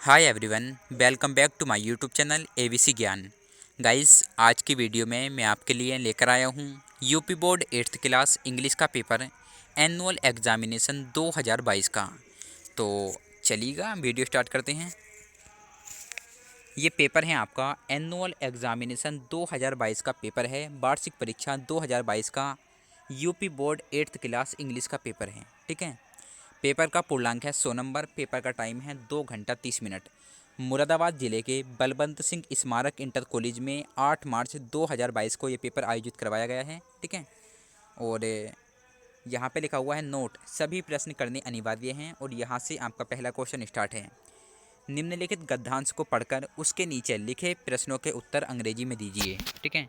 Hi everyone, welcome back to my YouTube channel ABC Gyan. Guys, आज की video में मैं आपके लिए लेकर आया हूँ UP board 8th class English का पेपर एनुअल एग्जामिनेशन 2022 का। तो चलिएगा वीडियो स्टार्ट करते हैं। ये पेपर है आपका एनुअल एग्जामिनेशन 2022 का पेपर है, वार्षिक परीक्षा 2022 का UP board 8th class English का पेपर है। ठीक है। पेपर का पूर्णांक है 100 नंबर। पेपर का टाइम है 2 घंटा 30 मिनट। मुरादाबाद जिले के बलवंत सिंह स्मारक इंटर कॉलेज में 8 मार्च 2022 को ये पेपर आयोजित करवाया गया है। ठीक है। और यहाँ पे लिखा हुआ है नोट, सभी प्रश्न करने अनिवार्य हैं। और यहाँ से आपका पहला क्वेश्चन स्टार्ट है। निम्नलिखित गद्यांश को पढ़कर उसके नीचे लिखे प्रश्नों के उत्तर अंग्रेजी में दीजिए। ठीक है।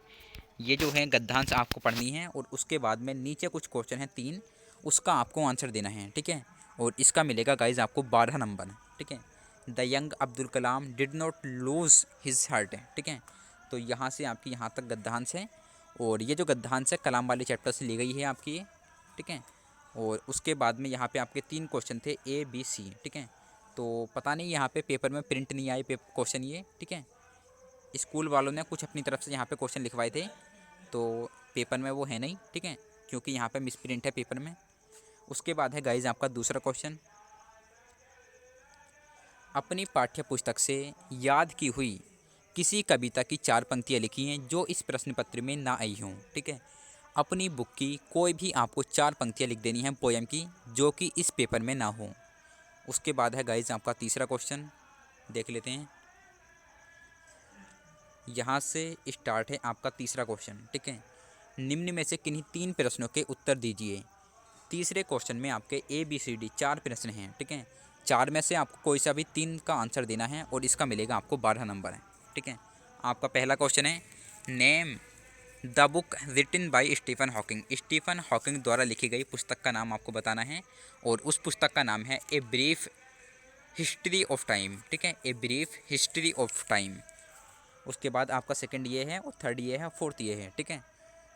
ये जो है गद्यांश आपको पढ़नी है और उसके बाद में नीचे कुछ क्वेश्चन है 3, उसका आपको आंसर देना है। ठीक है। और इसका मिलेगा गाइज आपको 12 नंबर। ठीक है। The young Abdul Kalam did not lose his heart. ठीक है। तो यहाँ से आपकी यहाँ तक गद्यांश है। और ये जो गद्यांश है कलाम वाले चैप्टर से ली गई है आपकी ये। ठीक है। और उसके बाद में यहाँ पे आपके 3 क्वेश्चन थे ए बी सी। ठीक है। तो पता नहीं यहाँ पे पेपर में प्रिंट नहीं आए क्वेश्चन ये। ठीक है। स्कूल वालों ने कुछ अपनी तरफ से यहाँ पे क्वेश्चन लिखवाए थे, तो पेपर में वो है नहीं। ठीक है। क्योंकि यहाँ पे मिसप्रिंट है पेपर में। उसके बाद है गाइज आपका दूसरा क्वेश्चन। अपनी पाठ्य पुस्तक से याद की हुई किसी कविता की 4 पंक्तियाँ लिखी हैं जो इस प्रश्न पत्र में ना आई हों। ठीक है। अपनी बुक की कोई भी आपको 4 पंक्तियाँ लिख देनी हैं पोयम की, जो कि इस पेपर में ना हो। उसके बाद है गाइज आपका तीसरा क्वेश्चन, देख लेते हैं। यहाँ से स्टार्ट है आपका तीसरा क्वेश्चन। ठीक है। निम्न में से किन्हीं 3 प्रश्नों के उत्तर दीजिए। तीसरे क्वेश्चन में आपके ए बी सी डी 4 प्रश्न हैं। ठीक है। 4 में से आपको कोई सा भी 3 का आंसर देना है और इसका मिलेगा आपको 12 नंबर है। ठीक है। आपका पहला क्वेश्चन है, name the book written by Stephen Hawking. Stephen Hawking द्वारा लिखी गई पुस्तक का नाम आपको बताना है और उस पुस्तक का नाम है a brief history of time. ठीक है। A brief history of time. उसके बाद आपका सेकंड ये है और थर्ड ये है, फोर्थ ये है। ठीक है।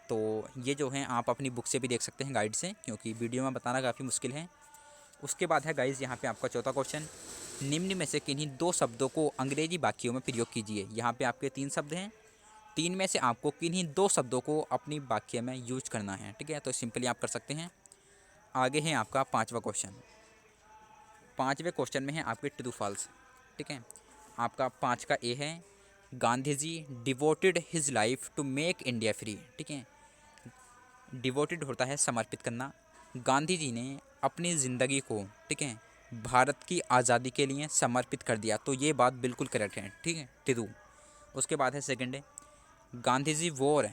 तो ये जो है आप अपनी बुक से भी देख सकते हैं, गाइड से, क्योंकि वीडियो में बताना काफ़ी मुश्किल है। उसके बाद है गाइज़ यहाँ पे आपका चौथा क्वेश्चन। निम्न में से किन्हीं 2 शब्दों को अंग्रेजी वाक्यों में प्रयोग कीजिए। यहाँ पे आपके 3 शब्द हैं। 3 में से आपको किन्हीं 2 शब्दों को अपनी वाक्य में यूज करना है। ठीक है। तो सिंपली आप कर सकते हैं। आगे है आपका पाँचवा क्वेश्चन। पाँचवें क्वेश्चन में है आपके ट्रू फॉल्स। ठीक है। आपका 5 का ए है, Gandhi ji devoted his life to make India free. ठीक है। डिवोटेड होता है समर्पित करना। गांधी जी ने अपनी ज़िंदगी को, ठीक है, भारत की आज़ादी के लिए समर्पित कर दिया। तो ये बात बिल्कुल करेक्ट है। ठीक है, ट्रू। उसके बाद है सेकंड है, Gandhi ji wore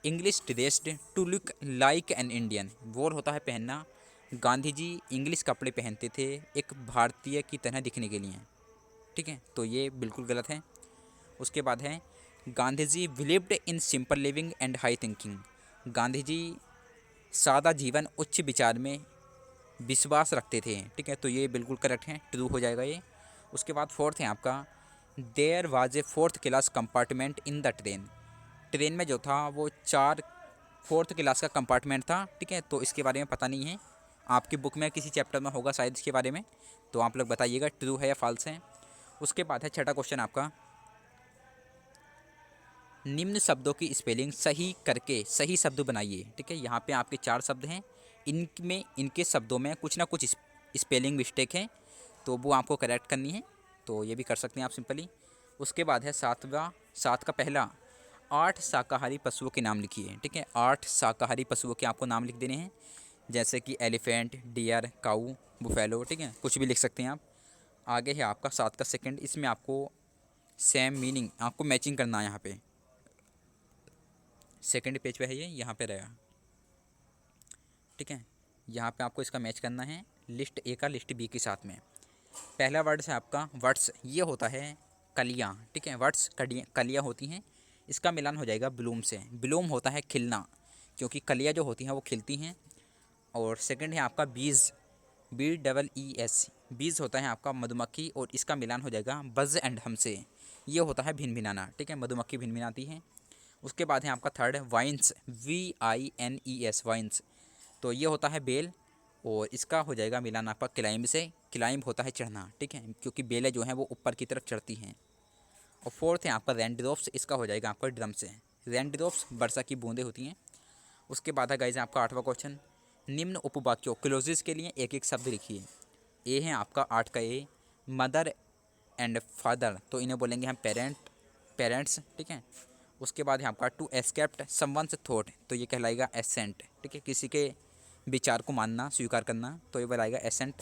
English dressed to look like an Indian. Wore होता है पहनना। गांधी जी इंग्लिश कपड़े पहनते थे एक भारतीय की तरह दिखने के लिए। ठीक है। तो ये बिल्कुल गलत है। उसके बाद है, Gandhi ji believed in simple living and high thinking. Gandhi ji सादा जीवन उच्च विचार में विश्वास रखते थे। ठीक है। तो ये बिल्कुल करेक्ट है, ट्रू हो जाएगा ये। उसके बाद फोर्थ है आपका, there was a fourth class compartment in the train. Train में जो था वो 4 फोर्थ क्लास का कंपार्टमेंट था। ठीक है। तो इसके बारे में पता नहीं है, आपकी बुक में किसी चैप्टर में होगा शायद इसके बारे में, तो आप लोग बताइएगा ट्रू है या फॉल्स है। उसके बाद है छठा क्वेश्चन आपका, निम्न शब्दों की स्पेलिंग सही करके सही शब्द बनाइए। ठीक है। यहाँ पे आपके 4 शब्द हैं, इनमें इनके शब्दों में कुछ ना कुछ स्पेलिंग मिस्टेक है, तो वो आपको करेक्ट करनी है। तो ये भी कर सकते हैं आप सिंपली। उसके बाद है सात का पहला, 8 शाकाहारी पशुओं के नाम लिखिए। ठीक है। 8 शाकाहारी पशुओं के आपको नाम लिख देने हैं, जैसे कि एलिफेंट, डियर, काऊ, बुफेलो। ठीक है। कुछ भी लिख सकते हैं आप। आगे है आपका 7 का सेकंड, इसमें आपको सेम मीनिंग आपको मैचिंग करना है। यहाँ पे सेकंड पेज पे है ये, यहाँ पे रहेगा। ठीक है। यहाँ पे आपको इसका मैच करना है लिस्ट ए का लिस्ट बी के साथ में। पहला वर्ड है आपका वर्ड्स, ये होता है कलियाँ। ठीक है। वर्ड्स कलियाँ होती हैं, इसका मिलान हो जाएगा ब्लूम से। ब्लूम होता है खिलना, क्योंकि कलियाँ जो होती हैं वो खिलती हैं। और सेकंड है आपका बीज, BEES। बीज होता है आपका मधुमक्खी, और इसका मिलान हो जाएगा बज एंड हम से। ये होता है भिनभिनाना। ठीक है। मधुमक्खी भिनभिनाती है। उसके बाद है आपका थर्ड वाइन्स, VINES वाइन्स। तो ये होता है बेल, और इसका हो जाएगा मिलान आपका क्लाइंब से। क्लाइंब होता है चढ़ना, ठीक है, क्योंकि बेलें जो हैं वो ऊपर की तरफ चढ़ती हैं। और फोर्थ है आपका रेनड्रॉप्स, इसका हो जाएगा आपका ड्रम से। रेनड्रॉप्स वर्षा की बूंदें होती हैं। उसके बाद है गाइज आपका 8वां क्वेश्चन, निम्न उपवाक्यों क्लोजेस के लिए एक एक शब्द लिखिए। ए है आपका 8 का ए, मदर एंड फादर, तो इन्हें बोलेंगे हम पेरेंट्स, ठीक है। उसके बाद है आपका टू एस्केप्ट समवन्स थॉट, तो ये कहलाएगा एसेंट, ठीक है, किसी के विचार को मानना, स्वीकार करना, तो ये बताएगा एसेंट।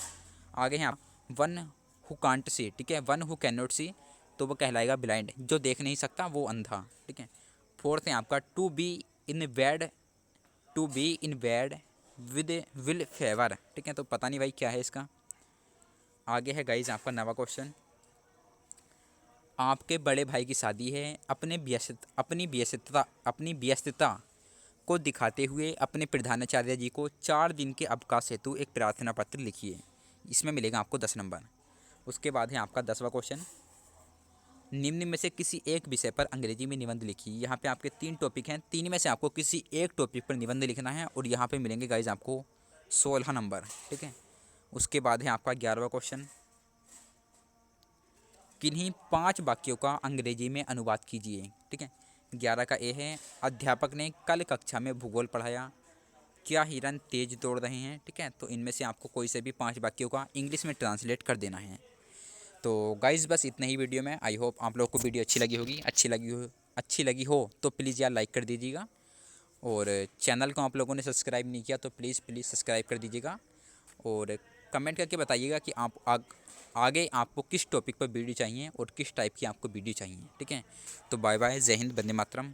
आगे हैं आप वन हु कांट सी, ठीक है, वन हु कैन नॉट सी, तो वो कहलाएगा ब्लाइंड, जो देख नहीं सकता वो अंधा, ठीक है। फोर्थ है आपका to be in bad with will favour, ठीक है, तो पता नहीं भाई क्या है इसका। आगे है गाइज आपका 9वां क्वेश्चन, आपके बड़े भाई की शादी है, अपनी व्यस्तता को दिखाते हुए अपने प्रधानाचार्य जी को 4 दिन के अवकाश हेतु एक प्रार्थना पत्र लिखिए। इसमें मिलेगा आपको 10 नंबर। उसके बाद है आपका 10वां क्वेश्चन, निम्न में से किसी एक विषय पर अंग्रेजी में निबंध लिखिए। यहाँ पे आपके 3 टॉपिक हैं, 3 में से आपको किसी एक टॉपिक पर निबंध लिखना है और यहाँ पे मिलेंगे गाइज आपको 16 नंबर, ठीक है। उसके बाद है आपका 11वां क्वेश्चन, किन्हीं 5 वाक्यों का अंग्रेजी में अनुवाद कीजिए, ठीक है। 11 का ए है, अध्यापक ने कल कक्षा में भूगोल पढ़ाया, क्या हिरन तेज दौड़ रहे हैं, ठीक है, तो इनमें से आपको कोई से भी 5 वाक्यों का इंग्लिश में ट्रांसलेट कर देना है। तो गाइज़ बस इतना ही वीडियो में। आई होप आप लोग को वीडियो अच्छी लगी होगी। अच्छी लगी हो तो प्लीज़ यार लाइक कर दीजिएगा, और चैनल को आप लोगों ने सब्सक्राइब नहीं किया तो प्लीज़ सब्सक्राइब कर दीजिएगा, और कमेंट करके बताइएगा कि आगे आपको किस टॉपिक पर वीडियो चाहिए और किस टाइप की आपको वीडियो चाहिए, ठीक है। तो बाय बाय, जय हिंद, वंदे मातरम।